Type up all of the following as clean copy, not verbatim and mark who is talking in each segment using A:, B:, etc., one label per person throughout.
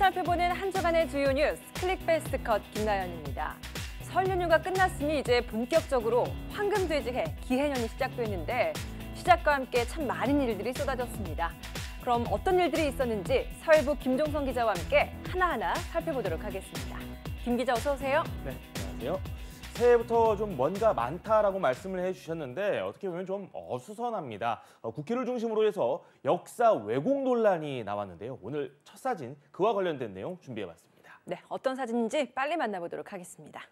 A: 살펴보는 한 주간의 주요 뉴스 클릭베스트 컷 김나연입니다. 설 연휴가 끝났으니 이제 본격적으로 황금돼지해 기해년이 시작됐는데 시작과 함께 참 많은 일들이 쏟아졌습니다. 그럼 어떤 일들이 있었는지 사회부 김종성 기자와 함께 하나하나 살펴보도록 하겠습니다. 김 기자 어서 오세요.
B: 네, 안녕하세요. 새해부터 좀 뭔가 많다라고 말씀을 해주셨는데 어떻게 보면 좀 어수선합니다. 국회를 중심으로 해서 역사 왜곡 논란이 나왔는데요. 오늘 첫 사진 그와 관련된 내용 준비해봤습니다.
A: 네, 어떤 사진인지 빨리 만나보도록 하겠습니다.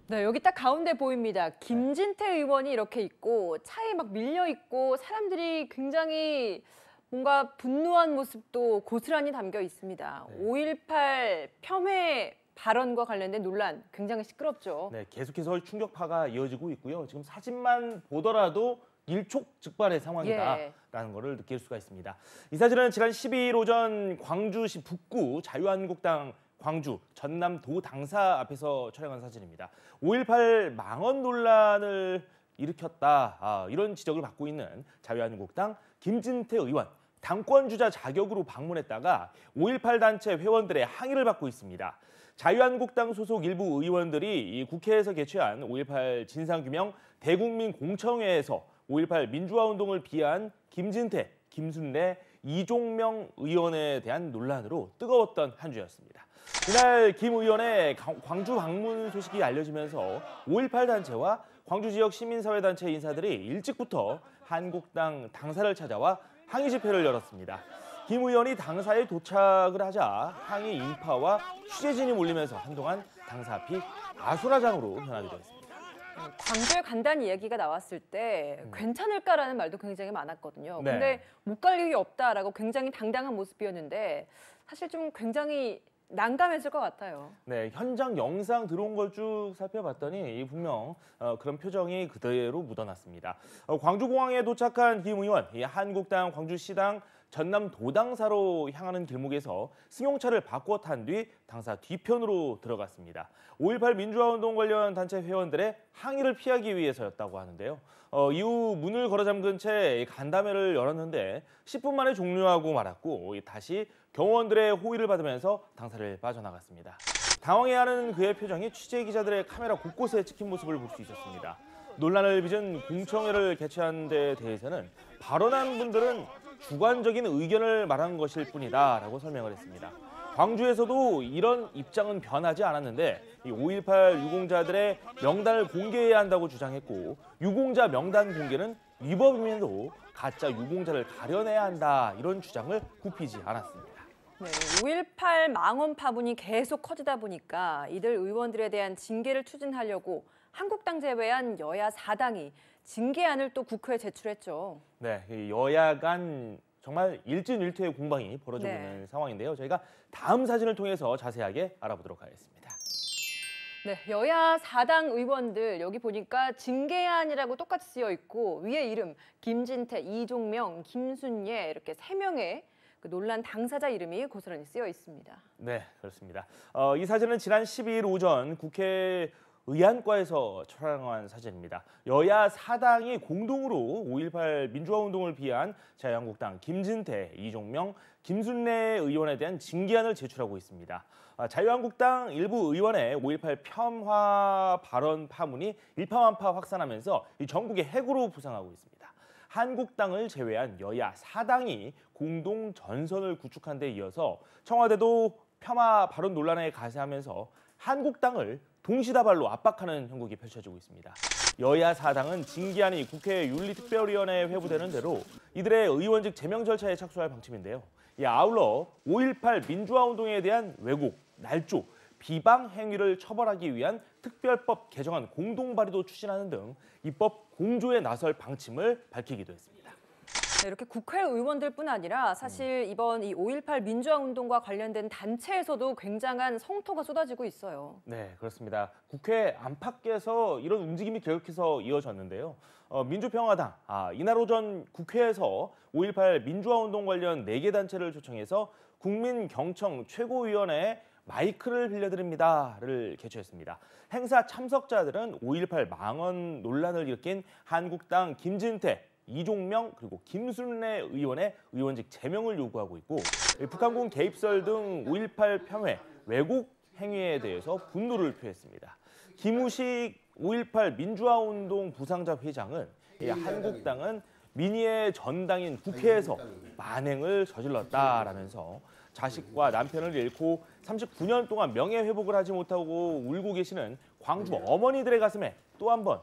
A: 네, 여기 딱 가운데 보입니다. 김진태 의원이 이렇게 있고 차에 막 밀려 있고 사람들이 굉장히 뭔가 분노한 모습도 고스란히 담겨 있습니다.
B: 네.
A: 5.18 겸해 발언과 관련된 논란 굉장히 시끄럽죠.
B: 네, 계속해서 충격파가 이어지고 있고요. 지금 사진만 보더라도 일촉즉발의 상황이다라는 것을 느낄 수가 있습니다. 이 사진은 지난 12일 오전 광주시 북구 자유한국당 광주 전남도 당사 앞에서 촬영한 사진입니다. 5.18 망언 논란을 일으켰다 이런 지적을 받고 있는 자유한국당 김진태 의원. 당권주자 자격으로 방문했다가 5.18 단체 회원들의 항의를 받고 있습니다. 자유한국당 소속 일부 의원들이 국회에서 개최한 5.18 진상규명 대국민 공청회에서 5.18 민주화운동을 비하한 김진태, 김순례, 이종명 의원에 대한 논란으로 뜨거웠던 한 주였습니다. 이날 김 의원의 광주 방문 소식이 알려지면서 5.18 단체와 광주 지역 시민사회단체 인사들이 일찍부터 한국당 당사를 찾아와 항의 집회를 열었습니다. 김 의원이 당사에 도착을 하자 항의 인파와 취재진이 몰리면서 한동안 당사 앞이 아수라장으로 변하기도 했습니다.
A: 광주에 간다는 이야기가 나왔을 때 괜찮을까라는 말도 굉장히 많았거든요.
B: 네.
A: 근데 못 갈 일이 없다라고 굉장히 당당한 모습이었는데 사실 좀 굉장히 난감했을 것 같아요.
B: 네, 현장 영상 들어온 걸 쭉 살펴봤더니 분명 그런 표정이 그대로 묻어났습니다. 광주공항에 도착한 김 의원, 한국당 광주시당 전남도당사로 향하는 길목에서 승용차를 바꿔 탄 뒤 당사 뒤편으로 들어갔습니다. 5.18 민주화운동 관련 단체 회원들의 항의를 피하기 위해서였다고 하는데요. 이후 문을 걸어 잠근 채 간담회를 열었는데 10분 만에 종료하고 말았고 다시 경호원들의 호의를 받으면서 당사를 빠져나갔습니다. 당황해하는 그의 표정이 취재 기자들의 카메라 곳곳에 찍힌 모습을 볼 수 있었습니다. 논란을 빚은 공청회를 개최한 데 대해서는 발언한 분들은 주관적인 의견을 말한 것일 뿐이다라고 설명을 했습니다. 광주에서도 이런 입장은 변하지 않았는데 5.18 유공자들의 명단을 공개해야 한다고 주장했고 유공자 명단 공개는 위법임에도 가짜 유공자를 가려내야 한다 이런 주장을 굽히지 않았습니다.
A: 네, 5.18 망언 파문이 계속 커지다 보니까 이들 의원들에 대한 징계를 추진하려고 한국당 제외한 여야 4당이 징계안을 또 국회에 제출했죠.
B: 네, 여야 간 정말 일진일퇴의 공방이 벌어지고
A: 네.
B: 있는 상황인데요. 저희가 다음 사진을 통해서 자세하게 알아보도록 하겠습니다.
A: 네, 여야 4당 의원들 여기 보니까 징계안이라고 똑같이 쓰여 있고 위에 이름 김진태, 이종명, 김순례 이렇게 3명의 그 논란 당사자 이름이 고스란히 쓰여 있습니다.
B: 네, 그렇습니다. 이 사진은 지난 12일 오전 국회 의안과에서 촬영한 사진입니다. 여야 4당이 공동으로 5.18 민주화운동을 비한 자유한국당 김진태, 이종명, 김순례 의원에 대한 징계안을 제출하고 있습니다. 자유한국당 일부 의원의 5.18 폄하 발언 파문이 일파만파 확산하면서 전국의 해고로 부상하고 있습니다. 한국당을 제외한 여야 4당이 공동 전선을 구축한 데 이어서 청와대도 폄하 발언 논란에 가세하면서 한국당을 동시다발로 압박하는 형국이 펼쳐지고 있습니다. 여야 4당은 징계안이 국회 윤리특별위원회에 회부되는 대로 이들의 의원직 제명 절차에 착수할 방침인데요. 아울러 5.18 민주화운동에 대한 왜곡, 날조, 비방 행위를 처벌하기 위한 특별법 개정안 공동 발의도 추진하는 등 입법 공조에 나설 방침을 밝히기도 했습니다.
A: 네, 이렇게 국회의원들뿐 아니라 사실 이번 이 5.18 민주화운동과 관련된 단체에서도 굉장한 성토가 쏟아지고 있어요.
B: 네, 그렇습니다. 국회 안팎에서 이런 움직임이 계속해서 이어졌는데요. 민주평화당, 이날 오전 국회에서 5.18 민주화운동 관련 4개 단체를 초청해서 국민경청 최고위원회에 마이크를 빌려드립니다를 개최했습니다. 행사 참석자들은 5.18 망언 논란을 일으킨 한국당 김진태, 이종명 그리고 김순례 의원의 의원직 제명을 요구하고 있고 북한군 개입설 등 5.18 폄훼 왜곡 행위에 대해서 분노를 표했습니다. 김우식 5.18 민주화운동 부상자 회장은 한국당은 민의의 전당인 국회에서 만행을 저질렀다라면서 자식과 남편을 잃고 39년 동안 명예회복을 하지 못하고 울고 계시는 광주 어머니들의 가슴에 또 한 번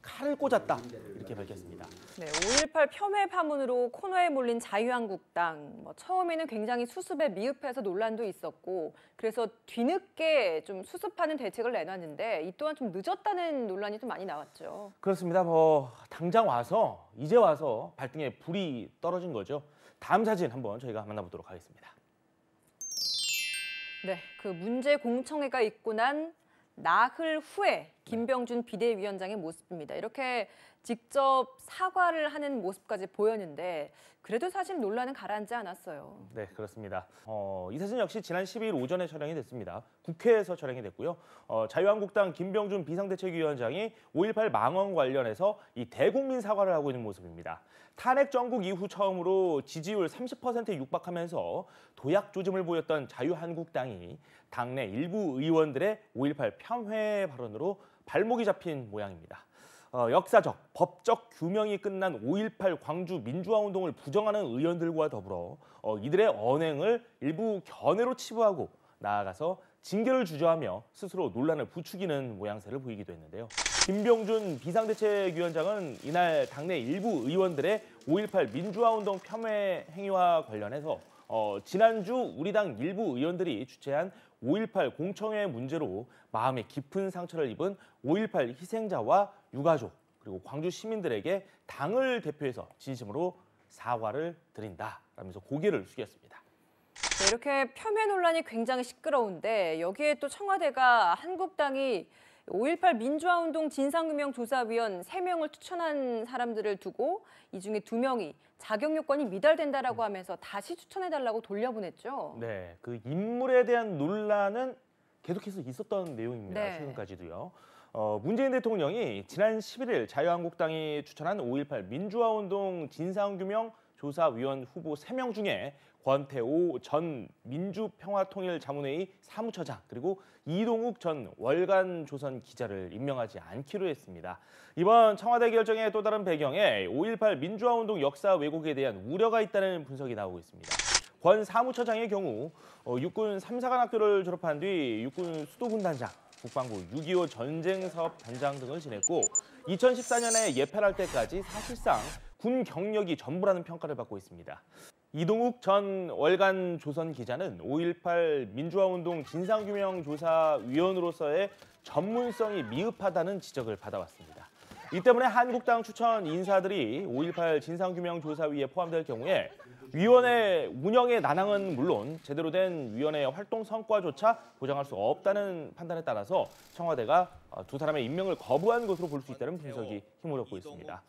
B: 칼을 꽂았다 이렇게 밝혔습니다.
A: 네, 5.18 폄훼 파문으로 코너에 몰린 자유한국당. 처음에는 굉장히 수습에 미흡해서 논란도 있었고 그래서 뒤늦게 좀 수습하는 대책을 내놨는데 이 또한 좀 늦었다는 논란이 좀 많이 나왔죠.
B: 그렇습니다. 당장 와서 이제 와서 발등에 불이 떨어진 거죠. 다음 사진 한번 저희가 만나보도록 하겠습니다.
A: 네, 그 문제 공청회가 있고 난 나흘 후에 김병준 비대위원장의 모습입니다. 이렇게 직접 사과를 하는 모습까지 보였는데 그래도 사실 논란은 가라앉지 않았어요.
B: 네, 그렇습니다. 이 사진 역시 지난 12일 오전에 촬영이 됐습니다. 국회에서 촬영이 됐고요. 자유한국당 김병준 비상대책위원장이 5.18 망언 관련해서 이 대국민 사과를 하고 있는 모습입니다. 탄핵 정국 이후 처음으로 지지율 30%에 육박하면서 도약 조짐을 보였던 자유한국당이 당내 일부 의원들의 5.18 폄훼 발언으로 발목이 잡힌 모양입니다. 역사적, 법적 규명이 끝난 5.18 광주 민주화운동을 부정하는 의원들과 더불어 이들의 언행을 일부 견해로 치부하고 나아가서 징계를 주저하며 스스로 논란을 부추기는 모양새를 보이기도 했는데요. 김병준 비상대책위원장은 이날 당내 일부 의원들의 5.18 민주화운동 폄훼 행위와 관련해서 지난주 우리 당 일부 의원들이 주최한 5.18 공청회 문제로 마음에 깊은 상처를 입은 5.18 희생자와 유가족 그리고 광주 시민들에게 당을 대표해서 진심으로 사과를 드린다라면서 고개를 숙였습니다.
A: 네, 이렇게 폄훼 논란이 굉장히 시끄러운데 여기에 또 청와대가 한국당이 5.18 민주화운동 진상규명조사위원 3명을 추천한 사람들을 두고 이 중에 2명이 자격 요건이 미달된다라고 하면서 다시 추천해달라고 돌려보냈죠.
B: 네, 그 인물에 대한 논란은 계속해서 있었던 내용입니다.
A: 네.
B: 최근까지도요. 문재인 대통령이 지난 11일 자유한국당이 추천한 5.18 민주화운동 진상규명조사위원 후보 3명 중에 권태호 전 민주평화통일자문회의 사무처장 그리고 이동욱 전 월간조선 기자를 임명하지 않기로 했습니다. 이번 청와대 결정의 또 다른 배경에 5.18 민주화운동 역사 왜곡에 대한 우려가 있다는 분석이 나오고 있습니다. 권 사무처장의 경우 육군 3사관학교를 졸업한 뒤 육군 수도군단장, 국방부 6.25 전쟁사업단장 등을 지냈고 2014년에 예편할 때까지 사실상 군 경력이 전부라는 평가를 받고 있습니다. 이동욱 전 월간 조선 기자는 5.18 민주화운동 진상규명조사위원으로서의 전문성이 미흡하다는 지적을 받아왔습니다. 이 때문에 한국당 추천 인사들이 5.18 진상규명조사위에 포함될 경우에 위원회 운영의 난항은 물론 제대로 된 위원회의 활동 성과조차 보장할 수 없다는 판단에 따라서 청와대가 두 사람의 임명을 거부한 것으로 볼 수 있다는 분석이 힘을 얻고 있습니다.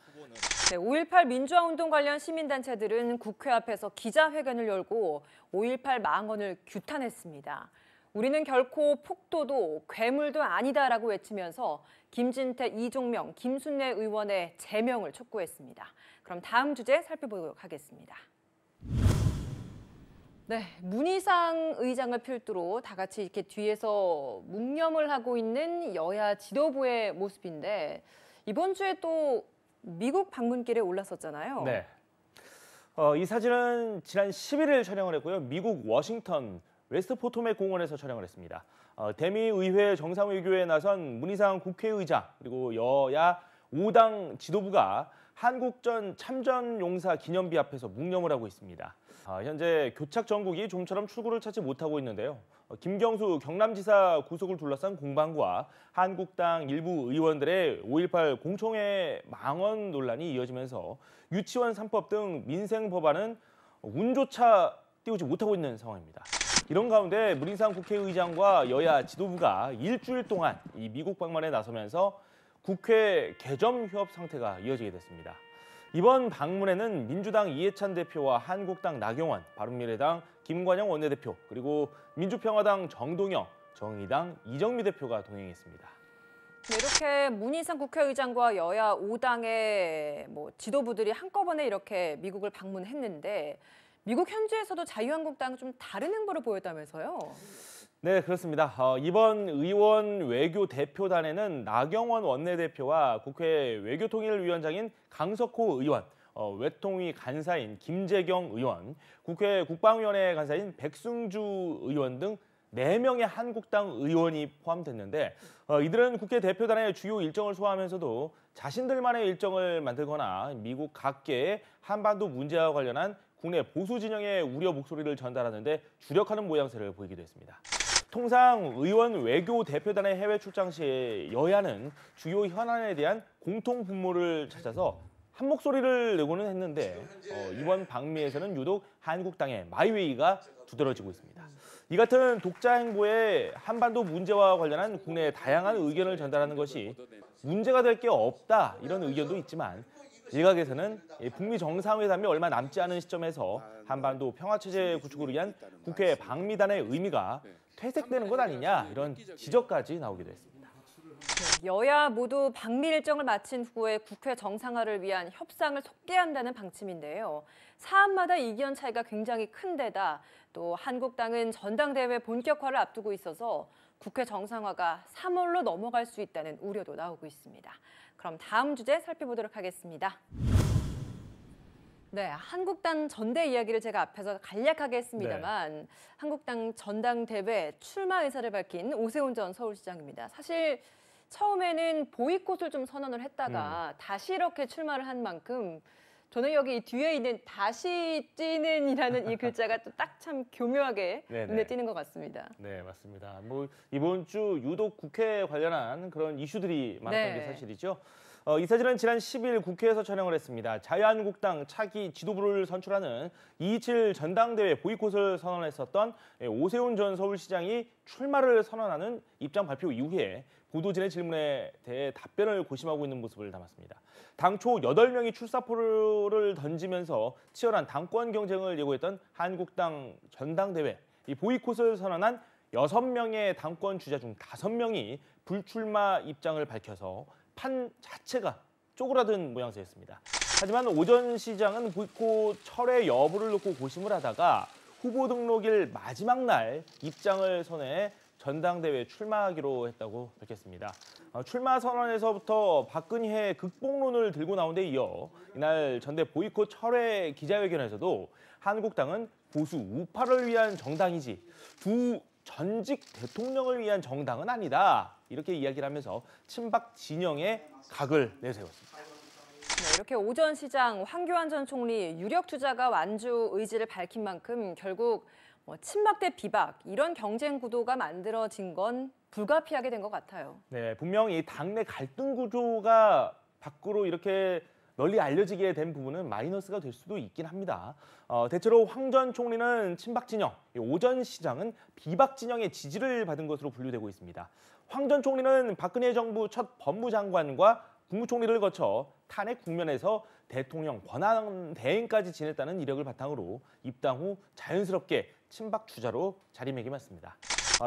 A: 네, 5.18 민주화운동 관련 시민단체들은 국회 앞에서 기자회견을 열고 5.18 망언을 규탄했습니다. 우리는 결코 폭도도 괴물도 아니다라고 외치면서 김진태, 이종명, 김순례 의원의 제명을 촉구했습니다. 그럼 다음 주제 살펴보도록 하겠습니다. 네, 문희상 의장을 필두로 다 같이 이렇게 뒤에서 묵념을 하고 있는 여야 지도부의 모습인데 이번 주에 또 미국 방문길에 올랐었잖아요.
B: 네. 이 사진은 지난 11일 촬영을 했고요. 미국 워싱턴 웨스트포토맥 공원에서 촬영을 했습니다. 대미 의회 정상외교에 나선 문희상 국회의장 그리고 여야 5당 지도부가 한국전 참전용사 기념비 앞에서 묵념을 하고 있습니다. 현재 교착 정국이 좀처럼 출구를 찾지 못하고 있는데요. 김경수 경남지사 구속을 둘러싼 공방과 한국당 일부 의원들의 5.18 공청회 망언 논란이 이어지면서 유치원 3법 등 민생 법안은 운조차 띄우지 못하고 있는 상황입니다. 이런 가운데 문희상 국회의장과 여야 지도부가 일주일 동안 이 미국 방문에 나서면서 국회 개점 휴업 상태가 이어지게 됐습니다. 이번 방문에는 민주당 이해찬 대표와 한국당 나경원, 바른미래당 김관영 원내대표, 그리고 민주평화당 정동영, 정의당 이정미 대표가 동행했습니다.
A: 이렇게 문희상 국회의장과 여야 5당의 지도부들이 한꺼번에 이렇게 미국을 방문했는데 미국 현지에서도 자유한국당은 좀 다른 행보를 보였다면서요?
B: 네, 그렇습니다. 이번 의원 외교 대표단에는 나경원 원내대표와 국회 외교통일위원장인 강석호 의원, 외통위 간사인 김재경 의원, 국회 국방위원회 간사인 백승주 의원 등 4명의 한국당 의원이 포함됐는데 이들은 국회 대표단의 주요 일정을 소화하면서도 자신들만의 일정을 만들거나 미국 각계의 한반도 문제와 관련한 국내 보수 진영의 우려 목소리를 전달하는 데 주력하는 모양새를 보이기도 했습니다. 통상 의원 외교 대표단의 해외 출장 시 여야는 주요 현안에 대한 공통 분모를 찾아서 한 목소리를 내고는 했는데 이번 방미에서는 유독 한국당의 마이웨이가 두드러지고 있습니다. 이 같은 독자 행보에 한반도 문제와 관련한 국내의 다양한 의견을 전달하는 것이 문제가 될 게 없다 이런 의견도 있지만 일각에서는 북미 정상회담이 얼마 남지 않은 시점에서 한반도 평화체제 구축을 위한 국회 방미단의 의미가 퇴색되는 것 아니냐 이런 지적까지 나오기도 했습니다.
A: 여야 모두 방미 일정을 마친 후에 국회 정상화를 위한 협상을 속개한다는 방침인데요. 사안마다 이견 차이가 굉장히 큰 데다 또 한국당은 전당대회 본격화를 앞두고 있어서 국회 정상화가 3월로 넘어갈 수 있다는 우려도 나오고 있습니다. 그럼 다음 주제 살펴보도록 하겠습니다. 네, 한국당 전대 이야기를 제가 앞에서 간략하게 했습니다만 한국당 전당대회 출마 의사를 밝힌 오세훈 전 서울시장입니다. 사실 처음에는 보이콧을 좀 선언을 했다가 다시 이렇게 출마를 한 만큼 저는 여기 뒤에 있는 다시 찌는이라는 이 글자가 또 딱 참 교묘하게 눈에 띄는 것 같습니다.
B: 네, 맞습니다. 이번 주 유독 국회에 관련한 그런 이슈들이 많았던 게 사실이죠. 이 사진은 지난 10일 국회에서 촬영을 했습니다. 자유한국당 차기 지도부를 선출하는 227 전당대회 보이콧을 선언했었던 오세훈 전 서울시장이 출마를 선언하는 입장 발표 이후에 보도진의 질문에 대해 답변을 고심하고 있는 모습을 담았습니다. 당초 8명이 출사표를 던지면서 치열한 당권 경쟁을 예고했던 한국당 전당대회, 이 보이콧을 선언한 6명의 당권 주자 중 5명이 불출마 입장을 밝혀서 판 자체가 쪼그라든 모양새였습니다. 하지만 오 전 시장은 보이콧 철회 여부를 놓고 고심을 하다가 후보 등록일 마지막 날 입장을 선회해 전당대회에 출마하기로 했다고 밝혔습니다. 출마 선언에서부터 박근혜의 극복론을 들고 나온 데 이어 이날 전대 보이콧 철회 기자회견에서도 한국당은 보수 우파를 위한 정당이지 두 전직 대통령을 위한 정당은 아니다. 이렇게 이야기를 하면서 친박 진영의 각을 내세웠습니다.
A: 네, 이렇게 오 전 시장, 황교안 전 총리 유력 주자가 완주 의지를 밝힌 만큼 결국 친박 대 비박 이런 경쟁 구도가 만들어진 건 불가피하게 된 것 같아요.
B: 네, 분명히 당내 갈등 구조가 밖으로 이렇게 널리 알려지게 된 부분은 마이너스가 될 수도 있긴 합니다. 대체로 황 전 총리는 친박 진영, 오 전 시장은 비박 진영의 지지를 받은 것으로 분류되고 있습니다. 황 전 총리는 박근혜 정부 첫 법무장관과 국무총리를 거쳐 탄핵 국면에서 대통령 권한 대행까지 지냈다는 이력을 바탕으로 입당 후 자연스럽게 친박 주자로 자리매김했습니다.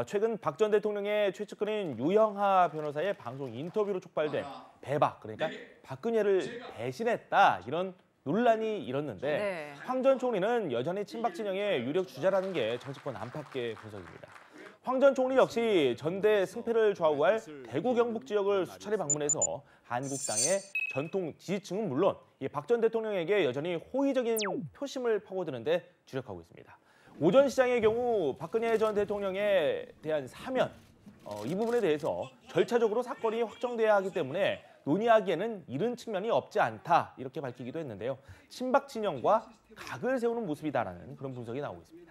B: 최근 박 전 대통령의 최측근인 유영하 변호사의 방송 인터뷰로 촉발된 배박, 그러니까 박근혜를 배신했다 이런 논란이 일었는데 황 전 총리는 여전히 친박 진영의 유력 주자라는 게 정치권 안팎의 분석입니다. 황 전 총리 역시 전대 승패를 좌우할 대구 경북 지역을 수차례 방문해서 한국당의 전통 지지층은 물론 박 전 대통령에게 여전히 호의적인 표심을 파고드는 데 주력하고 있습니다. 오 전 시장의 경우 박근혜 전 대통령에 대한 사면, 이 부분에 대해서 절차적으로 사건이 확정돼야 하기 때문에 논의하기에는 이른 측면이 없지 않다 이렇게 밝히기도 했는데요. 친박 진영과 각을 세우는 모습이다라는 그런 분석이 나오고 있습니다.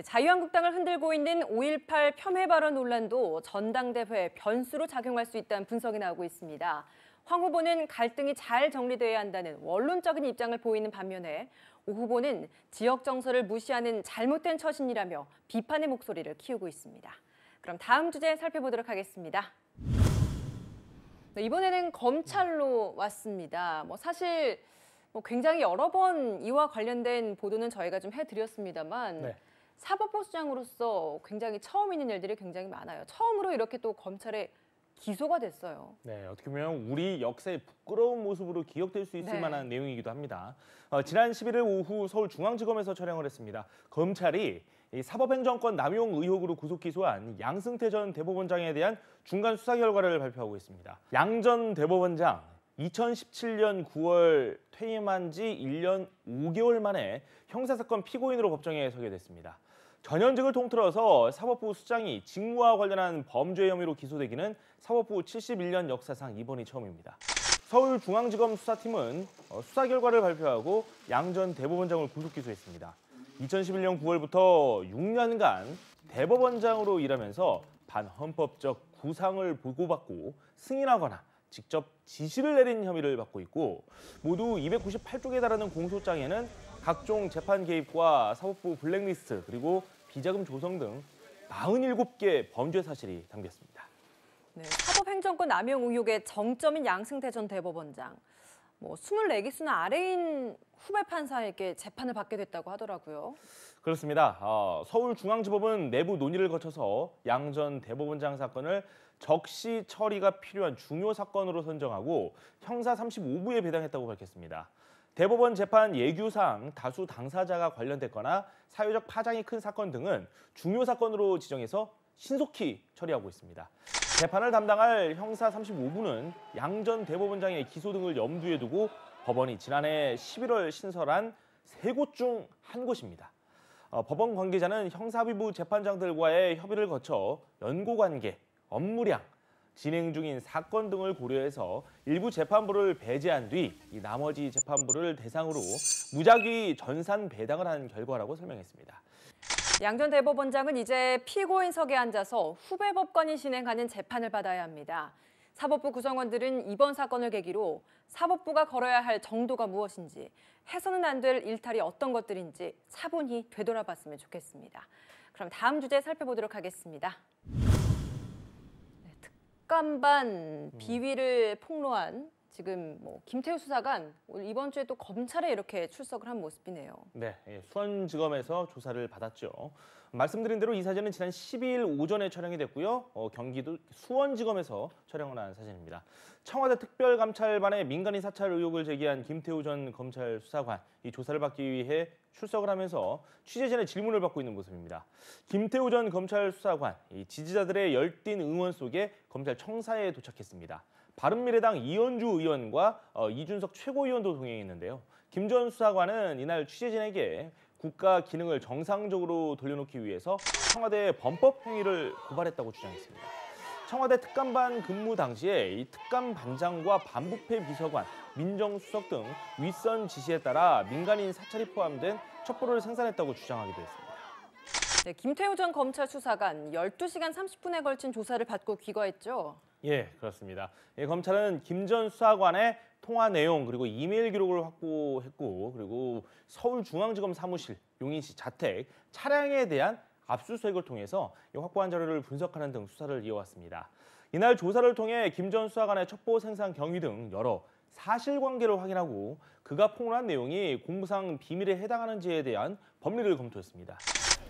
A: 자유한국당을 흔들고 있는 5.18 폄훼 발언 논란도 전당대회 변수로 작용할 수 있다는 분석이 나오고 있습니다. 황 후보는 갈등이 잘 정리돼야 한다는 원론적인 입장을 보이는 반면에 오 후보는 지역 정서를 무시하는 잘못된 처신이라며 비판의 목소리를 키우고 있습니다. 그럼 다음 주제 살펴보도록 하겠습니다. 이번에는 검찰로 왔습니다. 사실 굉장히 여러 번 이와 관련된 보도는 저희가 좀 해드렸습니다만 사법부수장으로서 굉장히 처음 있는 일들이 굉장히 많아요. 처음으로 이렇게 또 검찰에 기소가 됐어요.
B: 네, 어떻게 보면 우리 역사의 부끄러운 모습으로 기억될 수 있을
A: 네.
B: 만한 내용이기도 합니다. 지난 11일 오후 서울중앙지검에서 촬영을 했습니다. 검찰이 이 사법행정권 남용 의혹으로 구속 기소한 양승태 전 대법원장에 대한 중간 수사 결과를 발표하고 있습니다. 양 전 대법원장 2017년 9월 퇴임한 지 1년 5개월 만에 형사사건 피고인으로 법정에 서게 됐습니다. 전현직을 통틀어서 사법부 수장이 직무와 관련한 범죄 혐의로 기소되기는 사법부 71년 역사상 이번이 처음입니다. 서울중앙지검 수사팀은 수사 결과를 발표하고 양 전 대법원장을 구속 기소했습니다. 2011년 9월부터 6년간 대법원장으로 일하면서 반헌법적 구상을 보고받고 승인하거나 직접 지시를 내린 혐의를 받고 있고 모두 298쪽에 달하는 공소장에는 각종 재판 개입과 사법부 블랙리스트 그리고 비자금 조성 등 47개 범죄 사실이 담겼습니다.
A: 네, 사법행정권 남용 의혹의 정점인 양승태 전 대법원장. 24기수나 아래인 후배 판사에게 재판을 받게 됐다고 하더라고요.
B: 그렇습니다. 서울중앙지법은 내부 논의를 거쳐서 양 전 대법원장 사건을 적시 처리가 필요한 중요 사건으로 선정하고 형사 35부에 배당했다고 밝혔습니다. 대법원 재판 예규상 다수 당사자가 관련됐거나 사회적 파장이 큰 사건 등은 중요 사건으로 지정해서 신속히 처리하고 있습니다. 재판을 담당할 형사 35부는 양 전 대법원장의 기소 등을 염두에 두고 법원이 지난해 11월 신설한 3곳 중 한 곳입니다. 법원 관계자는 형사비부 재판장들과의 협의를 거쳐 연고관계, 업무량, 진행 중인 사건 등을 고려해서 일부 재판부를 배제한 뒤 이 나머지 재판부를 대상으로 무작위 전산 배당을 한 결과라고 설명했습니다.
A: 양 전 대법원장은 이제 피고인석에 앉아서 후배 법관이 진행하는 재판을 받아야 합니다. 사법부 구성원들은 이번 사건을 계기로 사법부가 걸어야 할 정도가 무엇인지, 해서는 안 될 일탈이 어떤 것들인지 차분히 되돌아봤으면 좋겠습니다. 그럼 다음 주제 살펴보도록 하겠습니다. 특감반 비위를 폭로한 지금 김태우 수사관 오늘 이번 주에 또 검찰에 이렇게 출석을 한 모습이네요.
B: 네, 수원지검에서 조사를 받았죠. 말씀드린 대로 이 사진은 지난 12일 오전에 촬영이 됐고요. 경기도 수원지검에서 촬영을 한 사진입니다. 청와대 특별감찰반의 민간인 사찰 의혹을 제기한 김태우 전 검찰 수사관, 이 조사를 받기 위해 출석을 하면서 취재진의 질문을 받고 있는 모습입니다. 김태우 전 검찰 수사관, 이 지지자들의 열띤 응원 속에 검찰 청사에 도착했습니다. 바른미래당 이현주 의원과 이준석 최고위원도 동행했는데요. 김 전 수사관은 이날 취재진에게 국가 기능을 정상적으로 돌려놓기 위해서 청와대의 범법 행위를 고발했다고 주장했습니다. 청와대 특감반 근무 당시에 이 특감반장과 반부패 비서관, 민정수석 등 윗선 지시에 따라 민간인 사찰이 포함된 첩보를 생산했다고 주장하기도 했습니다.
A: 네, 김태우 전 검찰 수사관 12시간 30분에 걸친 조사를 받고 귀가했죠.
B: 예, 그렇습니다. 검찰은 김 전 수사관의 통화 내용 그리고 이메일 기록을 확보했고 그리고 서울중앙지검 사무실, 용인시 자택, 차량에 대한 압수수색을 통해서 확보한 자료를 분석하는 등 수사를 이어왔습니다. 이날 조사를 통해 김 전 수사관의 첩보 생산 경위 등 여러 사실관계를 확인하고 그가 폭로한 내용이 공무상 비밀에 해당하는지에 대한 법리를 검토했습니다.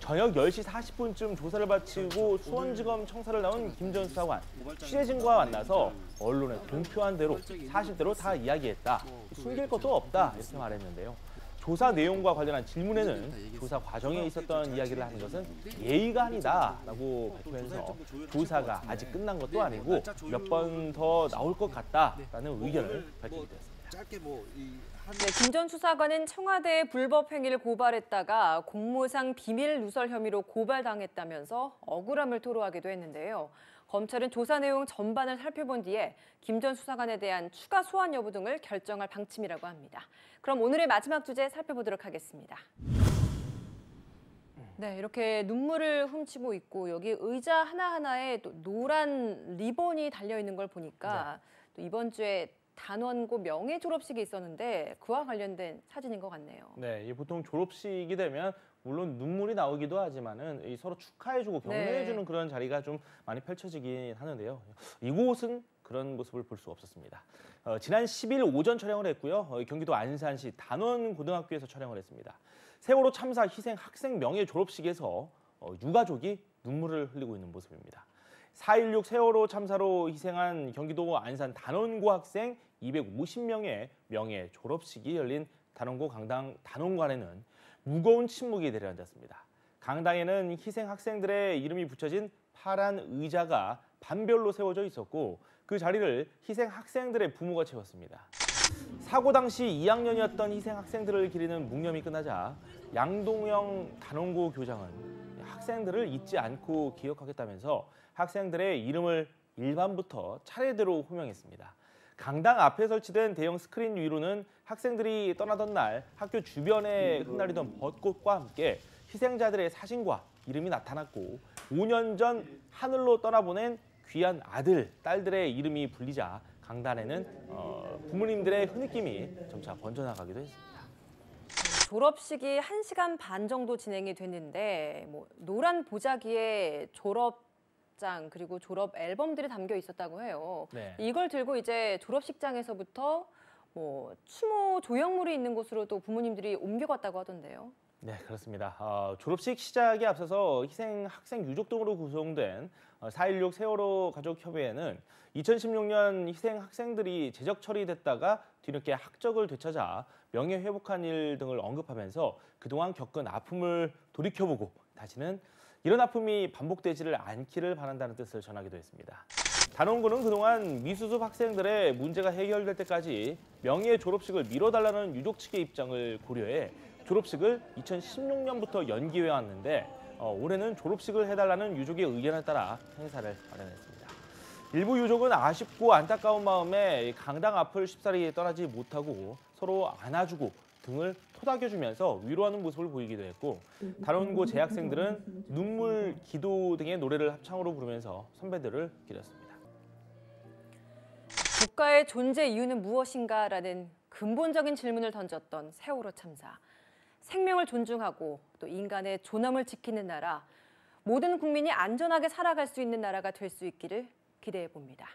B: 저녁 10시 40분쯤 조사를 마치고 수원지검 청사를 나온 김 전 수사관, 취재진과 만나서 언론에 공표한 대로 사실대로 다 이야기했다. 숨길 것도 없다 이렇게 말했는데요. 조사 내용과 관련한 질문에는 조사 과정에 있었던 이야기를 하는 것은 예의가 아니다라고 발표해서 조사가 아직 끝난 것도 아니고 몇 번 더 나올 것 같다라는 의견을 밝히기도 했습니다.
A: 네, 김 전 수사관은 청와대의 불법 행위를 고발했다가 공무상 비밀 누설 혐의로 고발당했다면서 억울함을 토로하기도 했는데요. 검찰은 조사 내용 전반을 살펴본 뒤에 김 전 수사관에 대한 추가 소환 여부 등을 결정할 방침이라고 합니다. 그럼 오늘의 마지막 주제 살펴보도록 하겠습니다. 네, 이렇게 눈물을 훔치고 있고 여기 의자 하나하나에 또 노란 리본이 달려있는 걸 보니까 또 이번 주에 단원고 명예 졸업식이 있었는데 그와 관련된 사진인 것 같네요.
B: 네, 보통 졸업식이 되면 물론 눈물이 나오기도 하지만은 서로 축하해주고 격려해주는 그런 자리가 좀 많이 펼쳐지긴 하는데요. 이곳은 그런 모습을 볼 수 없었습니다. 지난 10일 오전 촬영을 했고요. 경기도 안산시 단원고등학교에서 촬영을 했습니다. 세월호 참사 희생 학생 명예 졸업식에서 유가족이 눈물을 흘리고 있는 모습입니다. 4.16 세월호 참사로 희생한 경기도 안산 단원고 학생 250명의 명예 졸업식이 열린 단원고 강당 단원관에는 무거운 침묵이 내려앉았습니다. 강당에는 희생 학생들의 이름이 붙여진 파란 의자가 반별로 세워져 있었고 그 자리를 희생 학생들의 부모가 채웠습니다. 사고 당시 2학년이었던 희생 학생들을 기리는 묵념이 끝나자 양동영 단원고 교장은 학생들을 잊지 않고 기억하겠다면서 학생들의 이름을 일반부터 차례대로 호명했습니다. 강당 앞에 설치된 대형 스크린 위로는 학생들이 떠나던 날 학교 주변에 흩날리던 벚꽃과 함께 희생자들의 사진과 이름이 나타났고 5년 전 하늘로 떠나보낸 귀한 아들, 딸들의 이름이 불리자 강단에는 부모님들의 흐느낌이 점차 번져나가기도 했습니다.
A: 졸업식이 1시간 반 정도 진행이 됐는데 노란 보자기에 졸업장 그리고 졸업 앨범들이 담겨 있었다고 해요.
B: 네.
A: 이걸 들고 이제 졸업식장에서부터 추모 조형물이 있는 곳으로 또 부모님들이 옮겨갔다고 하던데요.
B: 네, 그렇습니다. 졸업식 시작에 앞서서 희생 학생 유족 등으로 구성된 4.16 세월호 가족협의회는 2016년 희생 학생들이 재적 처리됐다가 뒤늦게 학적을 되찾아 명예 회복한 일 등을 언급하면서 그동안 겪은 아픔을 돌이켜보고 다시는 이런 아픔이 반복되지를 않기를 바란다는 뜻을 전하기도 했습니다. 단원고는 그동안 미수습 학생들의 문제가 해결될 때까지 명예 졸업식을 미뤄달라는 유족 측의 입장을 고려해 졸업식을 2016년부터 연기해 왔는데 올해는 졸업식을 해달라는 유족의 의견에 따라 행사를 마련했습니다. 일부 유족은 아쉽고 안타까운 마음에 강당 앞을 쉽사리 떠나지 못하고 서로 안아주고 등을 토닥여주면서 위로하는 모습을 보이기도 했고 단원고 재학생들은 눈물, 기도 등의 노래를 합창으로 부르면서 선배들을 기렸습니다.
A: 국가의 존재 이유는 무엇인가라는 근본적인 질문을 던졌던 세월호 참사. 생명을 존중하고 또 인간의 존엄을 지키는 나라, 모든 국민이 안전하게 살아갈 수 있는 나라가 될 수 있기를 기대해 봅니다.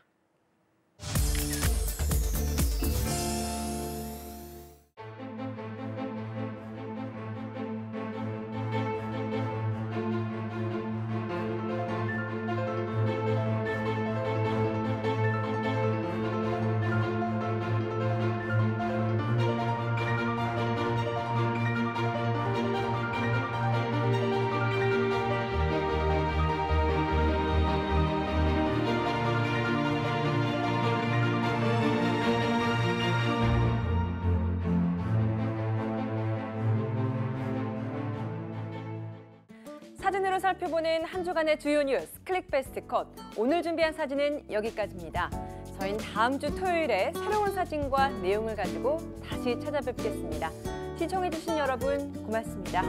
A: 사진으로 살펴보는 한 주간의 주요 뉴스 클릭 베스트 컷. 오늘 준비한 사진은 여기까지입니다. 저희는 다음 주 토요일에 새로운 사진과 내용을 가지고 다시 찾아뵙겠습니다. 시청해주신 여러분 고맙습니다.